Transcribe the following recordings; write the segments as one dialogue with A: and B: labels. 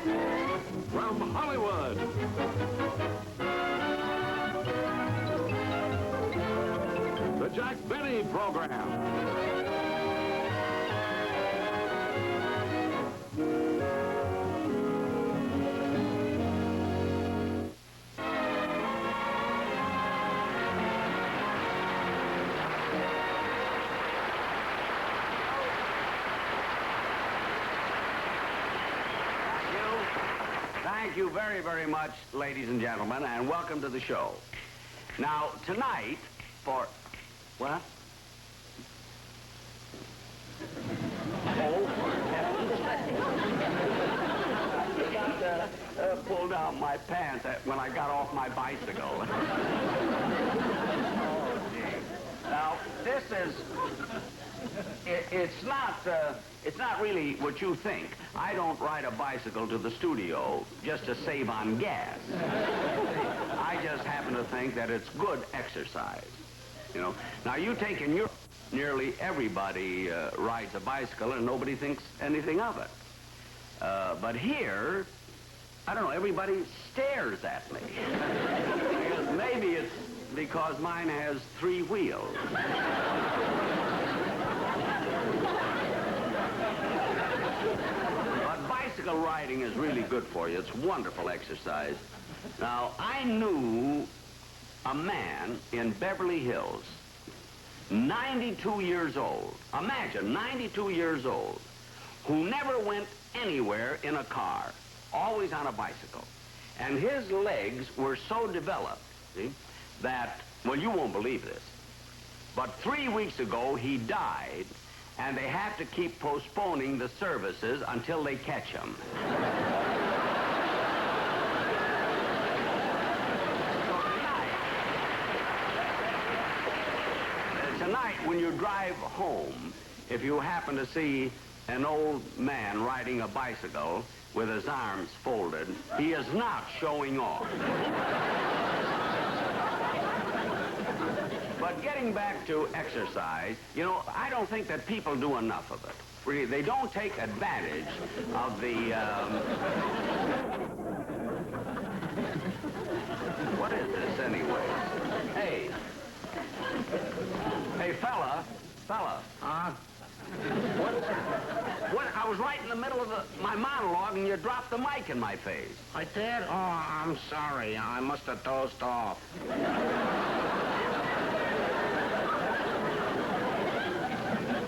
A: From Hollywood, the Jack Benny Program.
B: Thank you very, very much, ladies and gentlemen, and welcome to the show. Now, tonight, for... What? Oh, for heaven's sake. Pulled out my pants when I got off my bicycle. Oh, gee. Now, this is... It's not really what you think. I don't ride a bicycle to the studio just to save on gas. I just happen to think that it's good exercise. You know. Now, you take in Europe, nearly everybody rides a bicycle and nobody thinks anything of it. But here, I don't know, everybody stares at me. Maybe it's because mine has 3 wheels. Bicycle riding is really good for you. It's wonderful exercise. Now, I knew a man in Beverly Hills, 92 years old. Imagine, 92 years old, who never went anywhere in a car, always on a bicycle. And his legs were so developed, see, that, well, you won't believe this, but 3 weeks ago he died, and they have to keep postponing the services until they catch him. Tonight, when you drive home, if you happen to see an old man riding a bicycle with his arms folded, he is not showing off. But getting back to exercise, you know, I don't think that people do enough of it. Really, they don't take advantage of the, What is this, anyway? Hey, fella. What? I was right in the middle of my monologue, and you dropped the mic in my face.
C: I did? Oh, I'm sorry. I must have dozed off.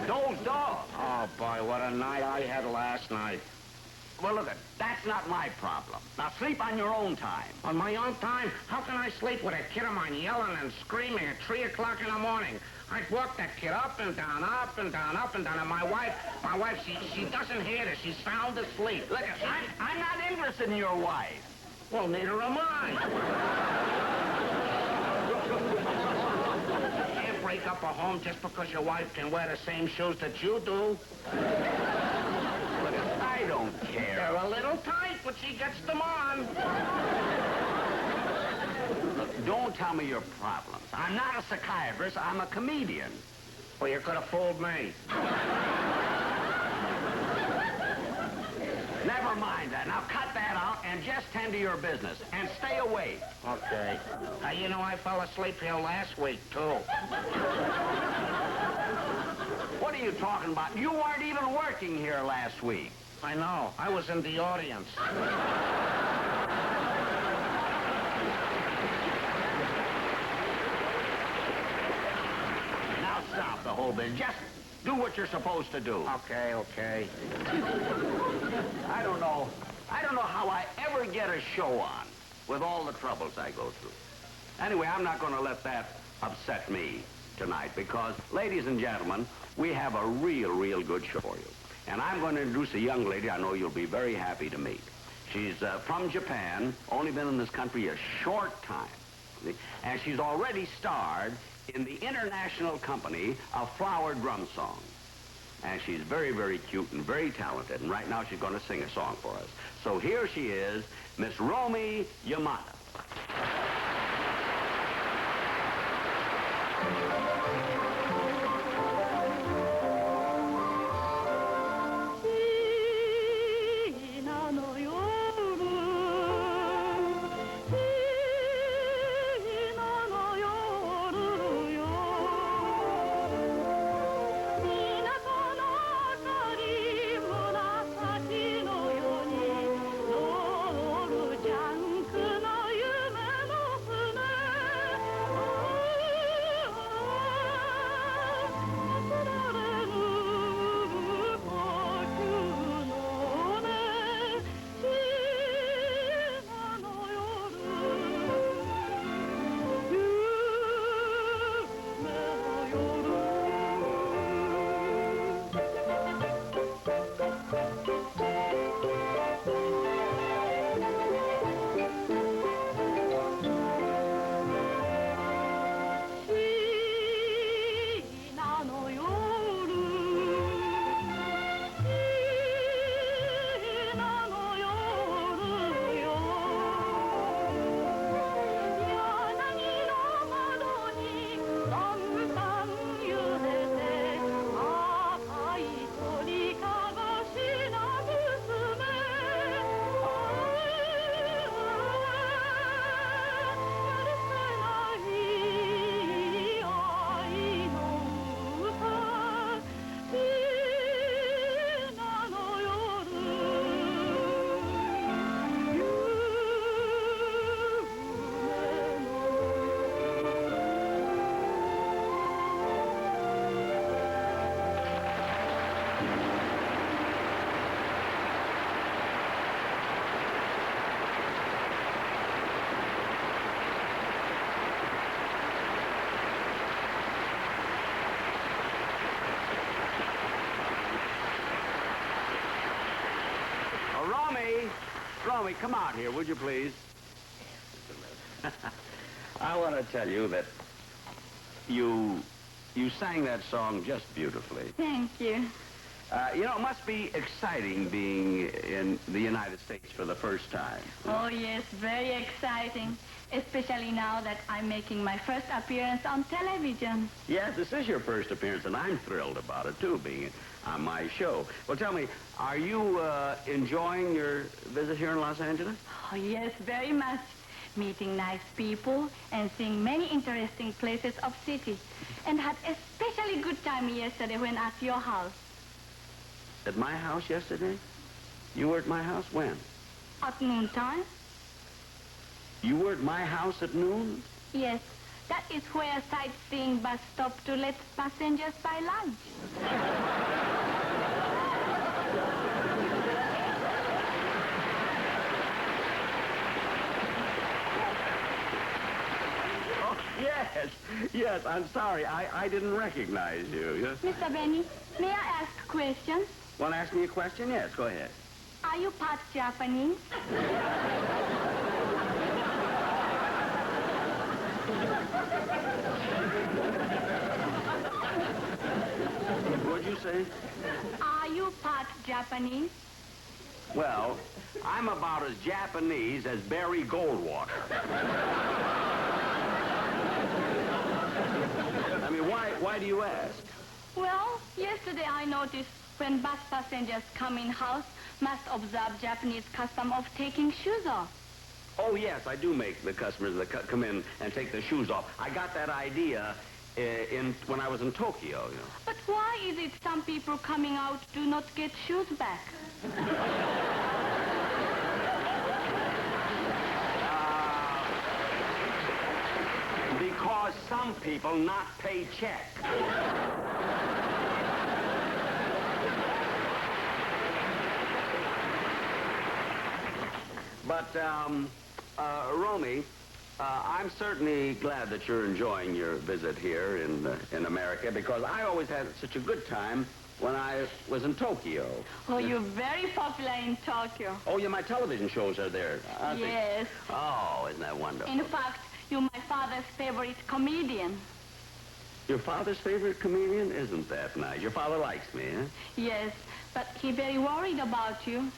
B: Dozed off?
C: Oh, boy, what a night I had last night.
B: Well, look, that's not my problem. Now, sleep on your own time.
C: On my own time? How can I sleep with a kid of mine yelling and screaming at 3 o'clock in the morning? I'd walk that kid up and down, up and down, up and down. And my wife, she doesn't hear this. She's sound asleep.
B: Look, I'm not interested in your wife.
C: Well, neither am I. You can't break up a home just because your wife can wear the same shoes that you do.
B: I don't care.
C: They're a little tight, but she gets them on.
B: Look, don't tell me your problems. I'm not a psychiatrist. I'm a comedian.
C: Well, you could have fooled me.
B: Never mind that. Now cut that out and just tend to your business. And stay awake.
C: Okay. You know, I fell asleep here last week, too.
B: What are you talking about? You weren't even working here last week.
C: I know. I was in the audience.
B: Now stop the whole bit. Just do what you're supposed to do.
C: Okay.
B: I don't know how I ever get a show on with all the troubles I go through. Anyway, I'm not going to let that upset me tonight because, ladies and gentlemen, we have a real good show for you. And I'm going to introduce a young lady I know you'll be very happy to meet. She's from Japan, only been in this country a short time. And she's already starred in the international company of Flower Drum Song. And she's very cute and very talented. And right now she's going to sing a song for us. So here she is, Miss Romy Yamada. Romy, come out here, would you please? I want to tell you that you sang that song just beautifully.
D: Thank you.
B: It must be exciting being in the United States for the first time.
D: Oh, yes, very exciting. Especially now that I'm making my first appearance on television.
B: Yes, this is your first appearance, and I'm thrilled about it, too, being on my show. Well, tell me, are you enjoying your visit here in Los Angeles?
D: Oh, yes, very much. Meeting nice people and seeing many interesting places of city. And had especially good time yesterday when at your house.
B: At my house yesterday? You were at my house when?
D: At noontime?
B: You were at my house at noon?
D: Yes, that is where sightseeing bus stop to let passengers buy lunch.
B: Oh, yes, I'm sorry. I didn't recognize you. Yes?
D: Mr. Benny, may I ask questions?
B: Want to ask me a question? Yes, go ahead.
D: Are you part Japanese?
B: What'd you say?
D: Are you part Japanese?
B: Well, I'm about as Japanese as Barry Goldwater. I mean, why do you ask?
D: Well, yesterday I noticed when bus passengers come in house, must observe Japanese custom of taking shoes off.
B: Oh, yes, I do make the customers that come in and take their shoes off. I got that idea when I was in Tokyo, you know.
D: But why is it some people coming out do not get shoes back?
B: Because some people not pay check. But, Romy, I'm certainly glad that you're enjoying your visit here in America, because I always had such a good time when I was in Tokyo.
D: Oh, you're very popular in Tokyo.
B: Oh, yeah, my television shows are there, aren't they?
D: Yes.
B: Oh, isn't that wonderful?
D: In fact, you're my father's favorite comedian.
B: Your father's favorite comedian? Isn't that nice? Your father likes me, eh?
D: Yes, but he's very worried about you.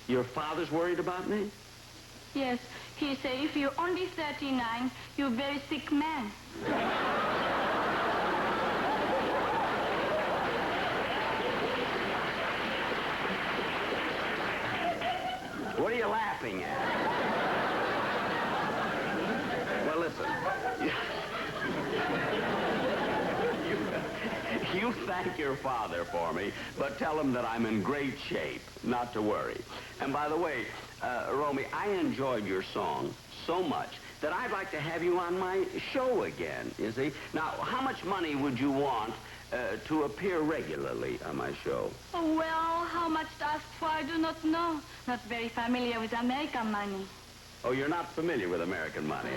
B: Your father's worried about me?
D: Yes, he said if you're only 39, you're a very sick man.
B: What are you laughing at? Well, listen. You thank your father for me, but tell him that I'm in great shape, not to worry. And by the way, Romy, I enjoyed your song so much that I'd like to have you on my show again, you see. Now, how much money would you want to appear regularly on my show?
D: Oh, well, how much to ask for, I do not know. Not very familiar with American money.
B: Oh, you're not familiar with American money,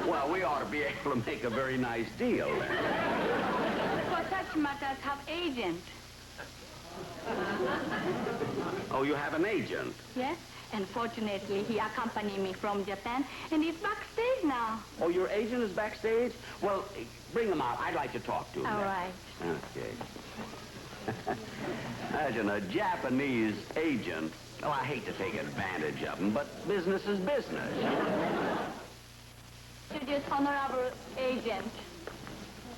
B: Well, we ought to be able to make a very nice deal then.
D: For such matters, have agent.
B: Oh, you have an agent?
D: Yes, and fortunately, he accompanied me from Japan, and he's backstage now.
B: Oh, your agent is backstage? Well, bring him out. I'd like to talk to him.
D: All right.
B: Okay. Imagine a Japanese agent. Oh, I hate to take advantage of him, but business is business.
D: Introduce honorable agent.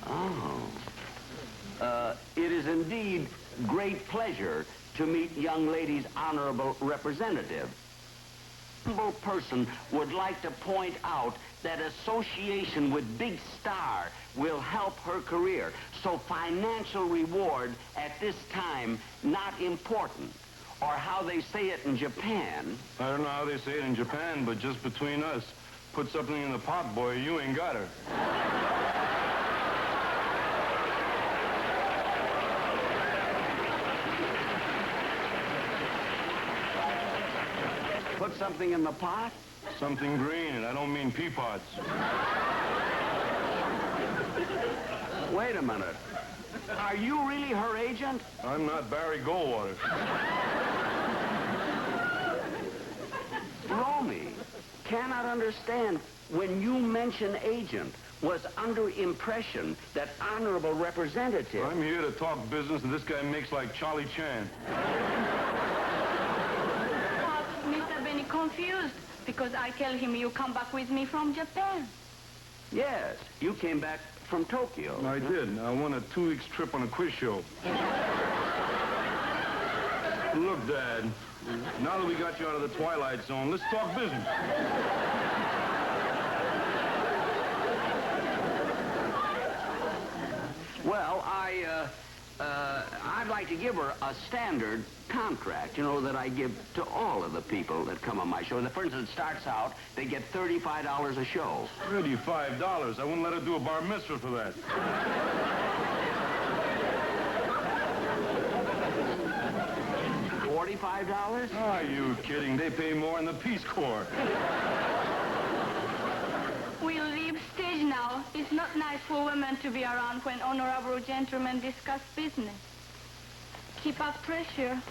B: Oh. It is indeed great pleasure to meet young lady's honorable representative. Humble person would like to point out that association with Big Star will help her career. So financial reward at this time, not important. Or how they say it in Japan.
E: I don't know how they say it in Japan, but just between us, put something in the pot, boy, you ain't got her.
B: Put something in the pot?
E: Something green, and I don't mean pea pods.
B: Wait a minute. Are you really her agent?
E: I'm not Barry Goldwater.
B: Romy, cannot understand when you mention agent, was under impression that honorable representative.
E: I'm here to talk business, and this guy makes like Charlie Chan.
D: Mr. Benny confused because I tell him you come back with me from Japan.
B: Yes, you came back from Tokyo.
E: I did. I won a 2-week trip on a quiz show. Look, Dad, now that we got you out of the Twilight Zone, let's talk business.
B: Well, I'd like to give her a standard contract, you know, that I give to all of the people that come on my show. For instance, it starts out, they get $35 a show.
E: $35? I wouldn't let her do a bar mitzvah for that.
B: $45?
E: Are you kidding? They pay more in the Peace Corps.
D: We'll leave stage now. It's not nice for women to be around when honorable gentlemen discuss business. Keep up pressure.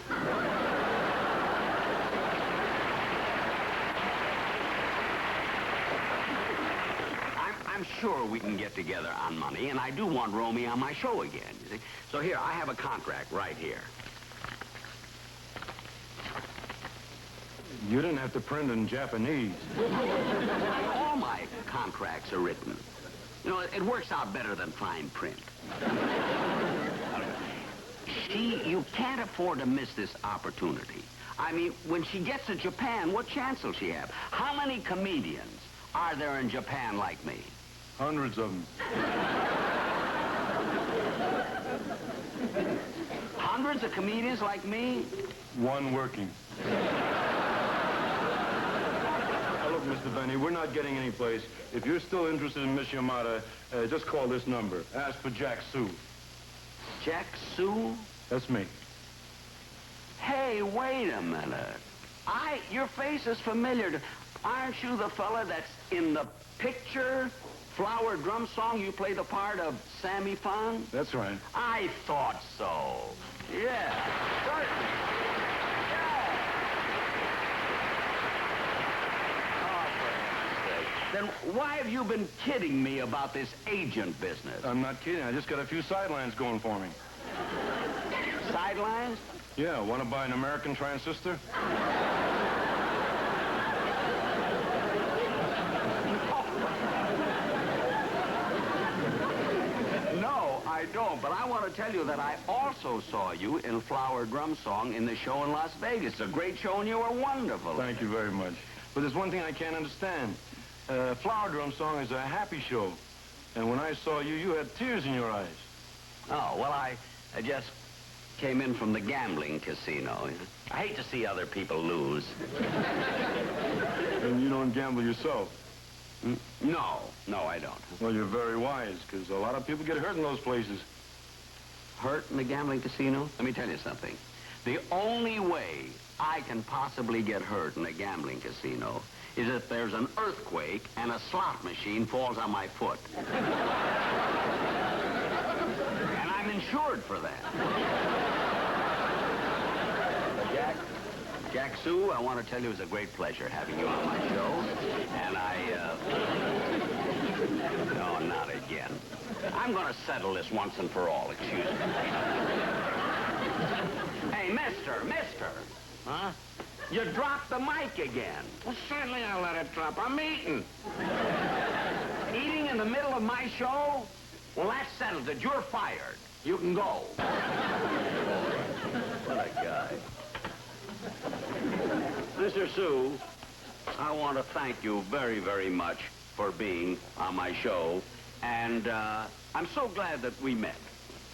B: I'm sure we can get together on money, and I do want Romy on my show again, you see. So here, I have a contract right here.
E: You didn't have to print in Japanese.
B: All my contracts are written. You know, it works out better than fine print. You can't afford to miss this opportunity. I mean, when she gets to Japan, what chance will she have? How many comedians are there in Japan like me?
E: Hundreds of them.
B: Hundreds of comedians like me?
E: One working. Now, look, Mr. Benny, we're not getting any place. If you're still interested in Miss Yamada, just call this number. Ask for Jack Sue.
B: Jack Sue?
E: That's me.
B: Hey, wait a minute. Your face is familiar. Aren't you the fella that's in the picture Flower Drum Song? You play the part of Sammy Fung?
E: That's right.
B: I thought so. Yeah, certainly. Yeah. Oh, for heaven's sake. Then why have you been kidding me about this agent business?
E: I'm not kidding. I just got a few sidelines going for me.
B: Sidelines?
E: Yeah, want to buy an American transistor?
B: No, I don't. But I want to tell you that I also saw you in Flower Drum Song in the show in Las Vegas. It's a great show, and you were wonderful.
E: Thank you very much. But there's one thing I can't understand. Flower Drum Song is a happy show. And when I saw you, you had tears in your eyes.
B: Oh, well, I just came in from the gambling casino. I hate to see other people lose.
E: And you don't gamble yourself.
B: No, I don't.
E: Well, you're very wise, because a lot of people get hurt in those places.
B: Hurt in the gambling casino? Let me tell you something. The only way I can possibly get hurt in a gambling casino is if there's an earthquake and a slot machine falls on my foot. And I'm insured for that. Jack Sue, I want to tell you it was a great pleasure having you on my show. And no, not again. I'm going to settle this once and for all, excuse me. Hey, mister.
C: Huh?
B: You dropped the mic again.
C: Well, certainly I'll let it drop. I'm eating.
B: Eating in the middle of my show? Well, that settles it. You're fired. You can go. What a guy. Mr. Sue, I want to thank you very, very much for being on my show. And I'm so glad that we met.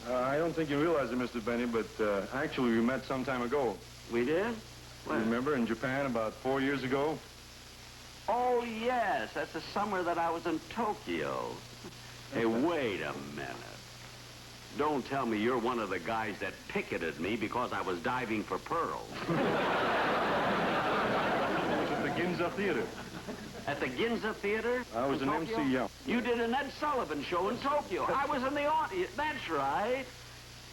E: I don't think you realize it, Mr. Benny, but actually we met some time ago.
B: We did?
E: You remember in Japan about 4 years ago?
B: Oh, yes. That's the summer that I was in Tokyo. Hey, wait a minute. Don't tell me you're one of the guys that picketed me because I was diving for pearls.
E: At the Ginza Theater.
B: At the Ginza Theater?
E: I was
B: in
E: an
B: Tokyo?
E: MC, yeah.
B: You did an Ed Sullivan show in Tokyo. I was in the audience. That's right.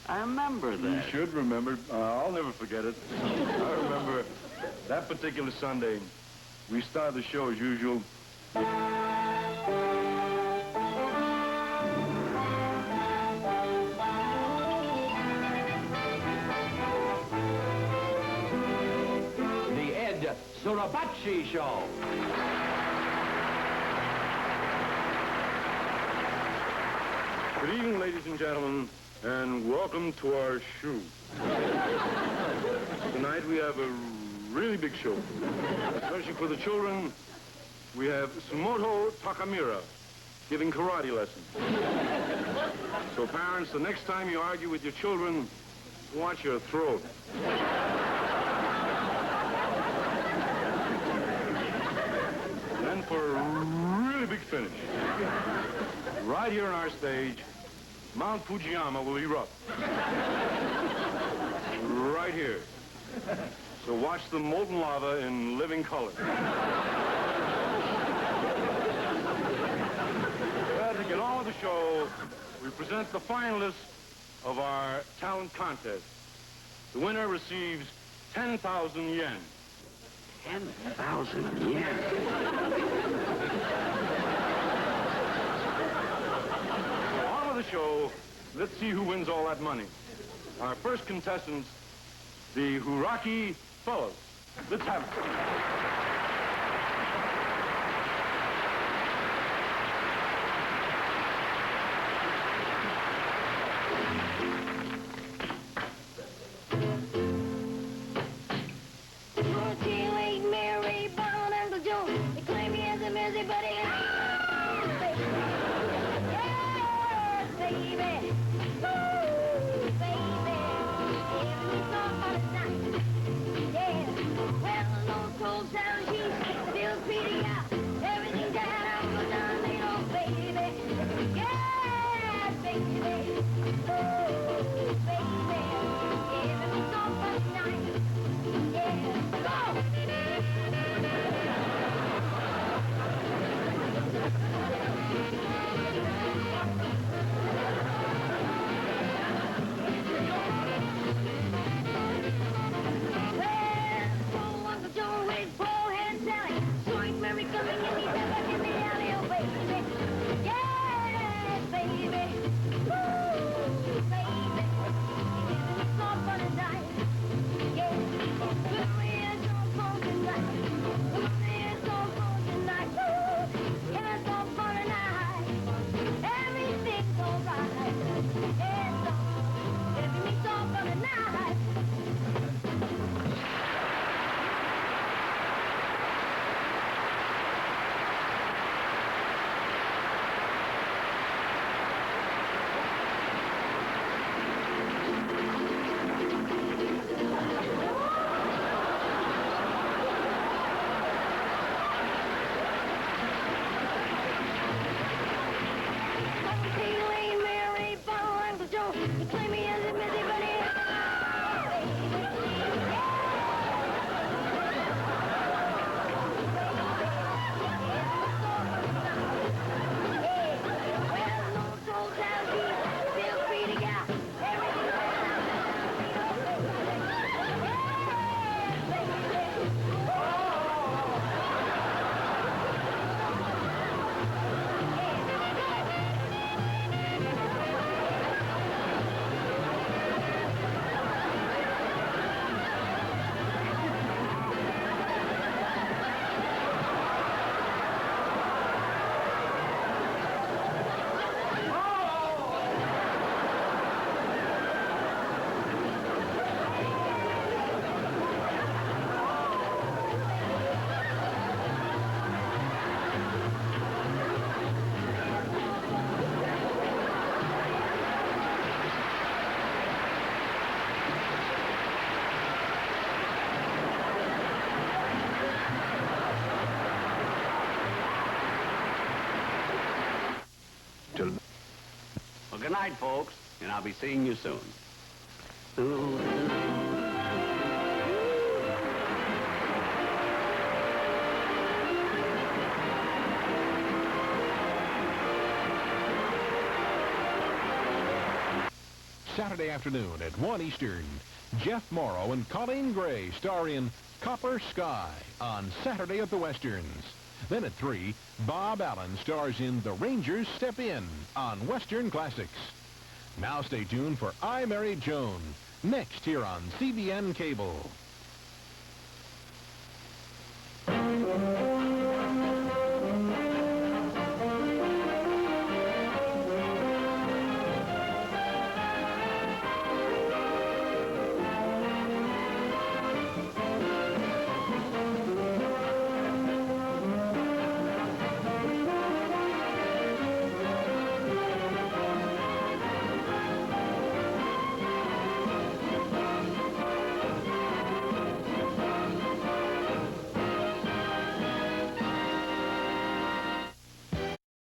B: I remember
E: You
B: that.
E: should remember. I'll never forget it. I remember that particular Sunday. We started the show as usual.
A: The Ed Surabachi Show.
E: Good evening, ladies and gentlemen, and welcome to our show. Tonight we have a really big show. Especially for the children, we have Sumoto Takamura giving karate lessons. So parents, the next time you argue with your children, watch your throat. Then for a really big finish, right here on our stage, Mount Fujiyama will erupt. Right here. So watch the molten lava in living color. Well, to get on with the show, we present the finalists of our talent contest. The winner receives 10,000 yen.
B: 10,000 yen.
E: So on with the show. Let's see who wins all that money. Our first contestants, the Huraki Fellas. Let's have it.
F: Mary, Bound, Uncle Joe. They claim me as a busy buddy. Yes, baby. Ooh, baby. Everything's all fun and nice. Yeah. Well, no cold sound, she's still pretty out. Everything's down, I'm down, little baby. Yes, baby. Ooh, baby. Everything's all fun and nice. Yeah. Go! Everything's all right. Everything's all for the night. Mary, Paul, Uncle Joe, you claim me as a busy buddy. Well, no soul sound, she's still free to go.
B: Well, good night, folks, and I'll be seeing you soon.
G: Saturday Saturday afternoon at 1 Eastern. Jeff Morrow and Colleen Gray star in Copper Sky on Saturday at the Westerns. Then at 3, Bob Allen stars in The Rangers Step In on Western Classics. Now stay tuned for I Married Joan, next here on CBN Cable.